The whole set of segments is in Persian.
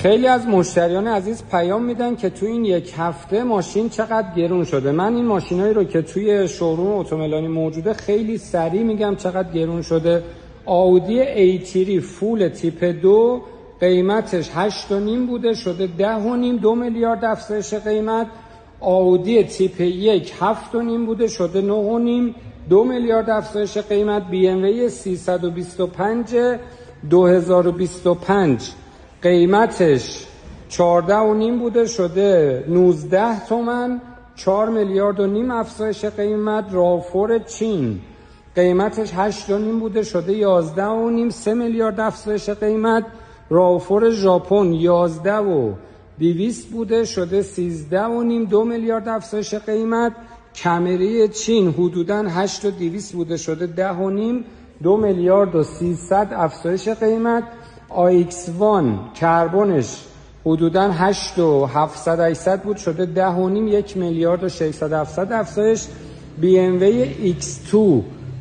خیلی از مشتریان عزیز پیام میدن که تو این یک هفته ماشین چقدر گرون شده. من این ماشینایی رو که توی شوروم اتوملانی موجوده خیلی سریع میگم چقدر گرون شده. آودی A3 فول تیپ 2 قیمتش 8.5 بوده شده 10.5، 2 میلیارد افزایش قیمت. آودی تیپ 1 7.5 بوده شده 9.5، 2 میلیارد افزایش قیمت. BMW 325 2025 قیمتش 14.5 بوده شده 19 تومن، 4 میلیارد و نیم افزایش قیمت. رافور چین قیمتش 8.5 بوده شده 11.5، 3 میلیارد افزایش قیمت. رافور ژاپن 11,200 بوده شده 13.5، 2 میلیارد افزایش قیمت. کمری چین حدوداً 8,200 بوده شده 10.5، 2 میلیارد و 300 افزایش قیمت. AX1 کربنش حدوداً 8,700 بود شده 10.5، 1 میلیارد و 600 افزایش. BMW X2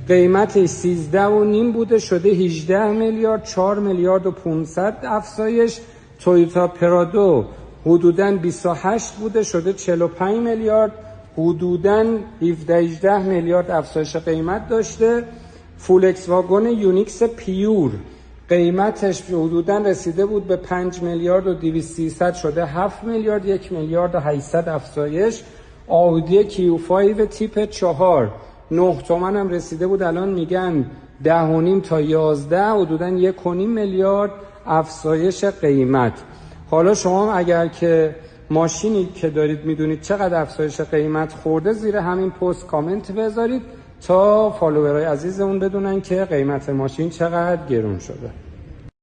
قیمتش 13.5 بوده شده 18 میلیارد، 4 میلیارد و 500 افزایش. تویوتا پرادو حدوداً 28 بوده شده 45 میلیارد، حدوداً 17-18 میلیارد افزایش قیمت داشته. فولکس واگن یونیکس پیور قیمتش حدوداً رسیده بود به 5 میلیارد و 200 شده 7 میلیارد، 1 میلیارد و 800 افزایش. آودی Q5 تیپ 4 9 تومن هم رسیده بود، الان میگن 10.5 تا 11، حدوداً 1.5 میلیارد افزایش قیمت. حالا شما اگر که ماشینی که دارید میدونید چقدر افزایش قیمت خورده، زیر همین پست کامنت بذارید تا فالوورای عزیزمون بدونن که قیمت ماشین چقدر گرون شده.